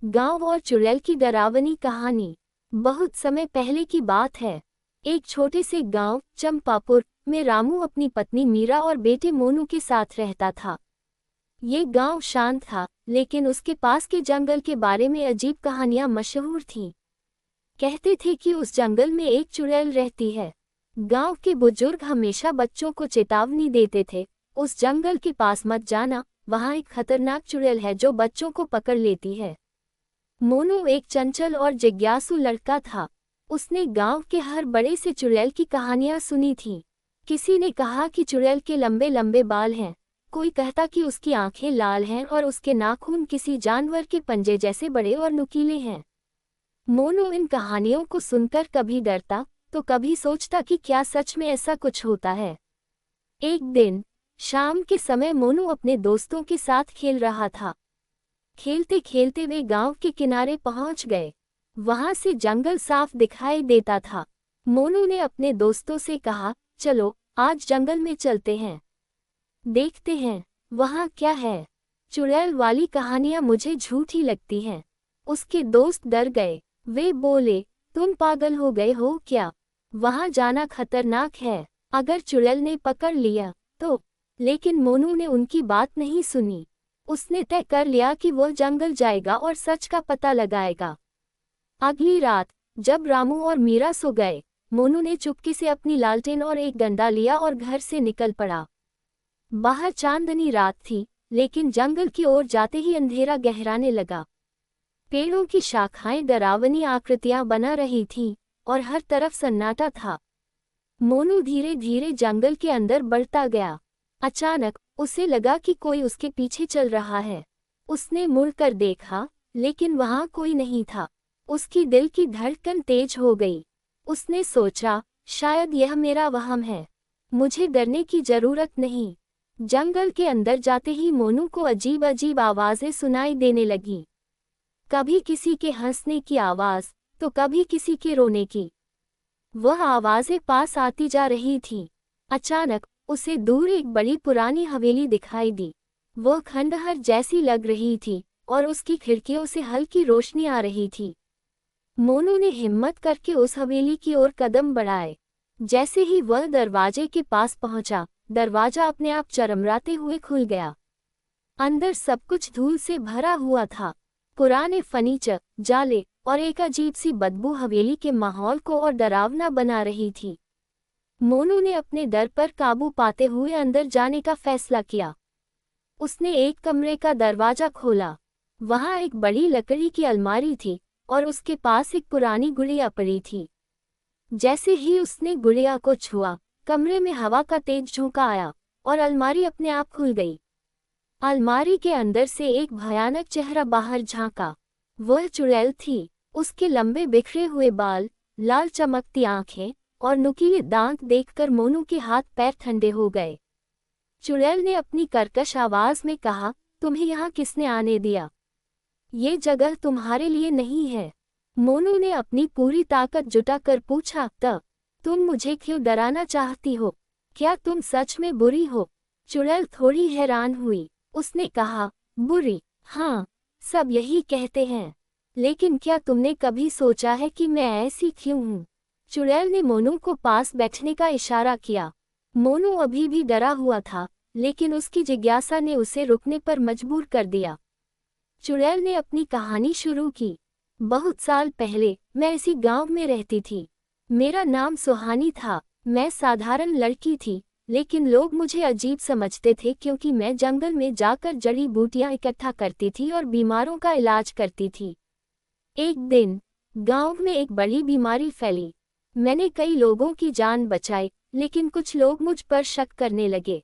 गांव और चुड़ैल की डरावनी कहानी। बहुत समय पहले की बात है। एक छोटे से गांव चंपापुर में रामू अपनी पत्नी मीरा और बेटे मोनू के साथ रहता था। ये गांव शांत था, लेकिन उसके पास के जंगल के बारे में अजीब कहानियां मशहूर थीं। कहते थे कि उस जंगल में एक चुड़ैल रहती है। गांव के बुजुर्ग हमेशा बच्चों को चेतावनी देते थे, उस जंगल के पास मत जाना, वहां एक खतरनाक चुड़ैल है जो बच्चों को पकड़ लेती है। मोनू एक चंचल और जिज्ञासु लड़का था। उसने गांव के हर बड़े से चुड़ैल की कहानियां सुनी थीं। किसी ने कहा कि चुड़ैल के लंबे लंबे बाल हैं, कोई कहता कि उसकी आंखें लाल हैं और उसके नाखून किसी जानवर के पंजे जैसे बड़े और नुकीले हैं। मोनू इन कहानियों को सुनकर कभी डरता तो कभी सोचता कि क्या सच में ऐसा कुछ होता है। एक दिन शाम के समय मोनू अपने दोस्तों के साथ खेल रहा था। खेलते खेलते वे गांव के किनारे पहुंच गए। वहां से जंगल साफ दिखाई देता था। मोनू ने अपने दोस्तों से कहा, चलो आज जंगल में चलते हैं, देखते हैं वहां क्या है। चुड़ैल वाली कहानियां मुझे झूठी लगती हैं। उसके दोस्त डर गए। वे बोले, तुम पागल हो गए हो क्या? वहां जाना खतरनाक है, अगर चुड़ैल ने पकड़ लिया तो। लेकिन मोनू ने उनकी बात नहीं सुनी। उसने तय कर लिया कि वह जंगल जाएगा और सच का पता लगाएगा। अगली रात जब रामू और मीरा सो गए, मोनू ने चुपके से अपनी लालटेन और एक डंडा लिया और घर से निकल पड़ा। बाहर चांदनी रात थी, लेकिन जंगल की ओर जाते ही अंधेरा गहराने लगा। पेड़ों की शाखाएं डरावनी आकृतियां बना रही थीं और हर तरफ सन्नाटा था। मोनू धीरे धीरे जंगल के अंदर बढ़ता गया। अचानक उसे लगा कि कोई उसके पीछे चल रहा है। उसने मुड़कर देखा, लेकिन वहां कोई नहीं था। उसकी दिल की धड़कन तेज हो गई। उसने सोचा, शायद यह मेरा वहम है, मुझे डरने की जरूरत नहीं। जंगल के अंदर जाते ही मोनू को अजीब अजीब आवाजें सुनाई देने लगीं। कभी किसी के हंसने की आवाज तो कभी किसी के रोने की। वह आवाजें पास आती जा रही थीं। अचानक उसे दूर एक बड़ी पुरानी हवेली दिखाई दी। वह खंडहर जैसी लग रही थी और उसकी खिड़कियों से हल्की रोशनी आ रही थी। मोनू ने हिम्मत करके उस हवेली की ओर कदम बढ़ाए। जैसे ही वह दरवाजे के पास पहुंचा, दरवाजा अपने आप चरमराते हुए खुल गया। अंदर सब कुछ धूल से भरा हुआ था। पुराने फर्नीचर, जाले और एक अजीब सी बदबू हवेली के माहौल को और डरावना बना रही थी। मोनू ने अपने डर पर काबू पाते हुए अंदर जाने का फैसला किया। उसने एक कमरे का दरवाजा खोला। वहां एक बड़ी लकड़ी की अलमारी थी और उसके पास एक पुरानी गुड़िया पड़ी थी। जैसे ही उसने गुड़िया को छुआ, कमरे में हवा का तेज झोंका आया और अलमारी अपने आप खुल गई। अलमारी के अंदर से एक भयानक चेहरा बाहर झांका। वह चुड़ैल थी। उसके लंबे बिखरे हुए बाल, लाल चमकती आंखें और नुकीले दांत देखकर मोनू के हाथ पैर ठंडे हो गए। चुड़ैल ने अपनी कर्कश आवाज में कहा, तुम्हें यहाँ किसने आने दिया? ये जगह तुम्हारे लिए नहीं है। मोनू ने अपनी पूरी ताकत जुटाकर पूछा, तुम मुझे क्यों डराना चाहती हो? क्या तुम सच में बुरी हो? चुड़ैल थोड़ी हैरान हुई। उसने कहा, बुरी? हाँ, सब यही कहते हैं, लेकिन क्या तुमने कभी सोचा है कि मैं ऐसी क्यों हूँ? चुड़ैल ने मोनू को पास बैठने का इशारा किया। मोनू अभी भी डरा हुआ था, लेकिन उसकी जिज्ञासा ने उसे रुकने पर मजबूर कर दिया। चुड़ैल ने अपनी कहानी शुरू की। बहुत साल पहले मैं इसी गांव में रहती थी। मेरा नाम सुहानी था। मैं साधारण लड़की थी, लेकिन लोग मुझे अजीब समझते थे क्योंकि मैं जंगल में जाकर जड़ी बूटियां इकट्ठा करती थी और बीमारों का इलाज करती थी। एक दिन गांव में एक बड़ी बीमारी फैली। मैंने कई लोगों की जान बचाई, लेकिन कुछ लोग मुझ पर शक करने लगे।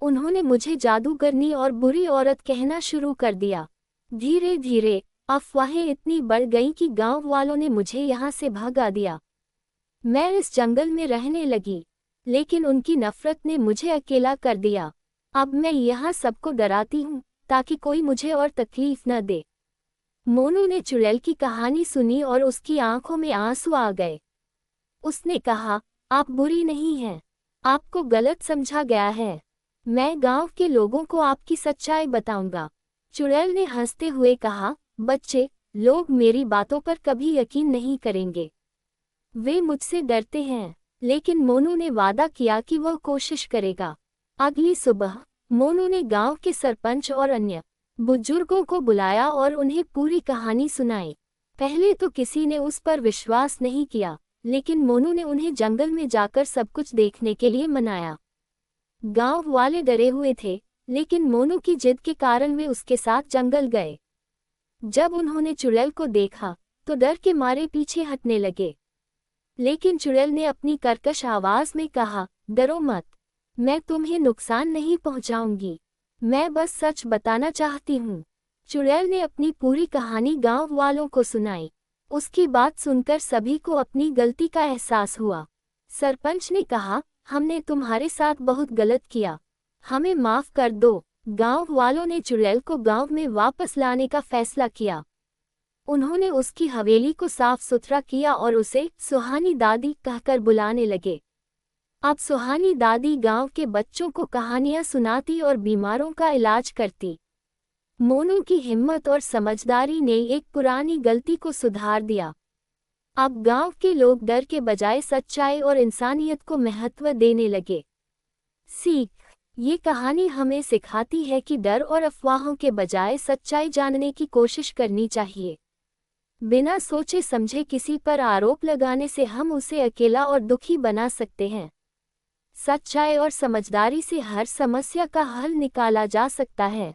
उन्होंने मुझे जादूगरनी और बुरी औरत कहना शुरू कर दिया। धीरे धीरे अफवाहें इतनी बढ़ गईं कि गांव वालों ने मुझे यहाँ से भगा दिया। मैं इस जंगल में रहने लगी, लेकिन उनकी नफरत ने मुझे अकेला कर दिया। अब मैं यहाँ सबको डराती हूँ ताकि कोई मुझे और तकलीफ न दे। मोनू ने चुड़ैल की कहानी सुनी और उसकी आंखों में आंसू आ गए। उसने कहा, आप बुरी नहीं हैं, आपको गलत समझा गया है। मैं गांव के लोगों को आपकी सच्चाई बताऊंगा। चुड़ैल ने हंसते हुए कहा, बच्चे, लोग मेरी बातों पर कभी यकीन नहीं करेंगे। वे मुझसे डरते हैं, लेकिन मोनू ने वादा किया कि वह कोशिश करेगा। अगली सुबह मोनू ने गांव के सरपंच और अन्य बुजुर्गों को बुलाया और उन्हें पूरी कहानी सुनाई। पहले तो किसी ने उस पर विश्वास नहीं किया, लेकिन मोनू ने उन्हें जंगल में जाकर सब कुछ देखने के लिए मनाया। गांव वाले डरे हुए थे, लेकिन मोनू की जिद के कारण वे उसके साथ जंगल गए। जब उन्होंने चुड़ैल को देखा तो डर के मारे पीछे हटने लगे, लेकिन चुड़ैल ने अपनी कर्कश आवाज में कहा, डरो मत, मैं तुम्हें नुकसान नहीं पहुंचाऊंगी, मैं बस सच बताना चाहती हूँ। चुड़ैल ने अपनी पूरी कहानी गांव वालों को सुनाई। उसकी बात सुनकर सभी को अपनी गलती का एहसास हुआ। सरपंच ने कहा, हमने तुम्हारे साथ बहुत गलत किया, हमें माफ कर दो। गांव वालों ने चुड़ैल को गांव में वापस लाने का फैसला किया। उन्होंने उसकी हवेली को साफ सुथरा किया और उसे सुहानी दादी कहकर बुलाने लगे। अब सुहानी दादी गांव के बच्चों को कहानियां सुनाती और बीमारों का इलाज करती। मोनू की हिम्मत और समझदारी ने एक पुरानी गलती को सुधार दिया। अब गांव के लोग डर के बजाय सच्चाई और इंसानियत को महत्व देने लगे। सीख: ये कहानी हमें सिखाती है कि डर और अफवाहों के बजाय सच्चाई जानने की कोशिश करनी चाहिए। बिना सोचे समझे किसी पर आरोप लगाने से हम उसे अकेला और दुखी बना सकते हैं। सच्चाई और समझदारी से हर समस्या का हल निकाला जा सकता है।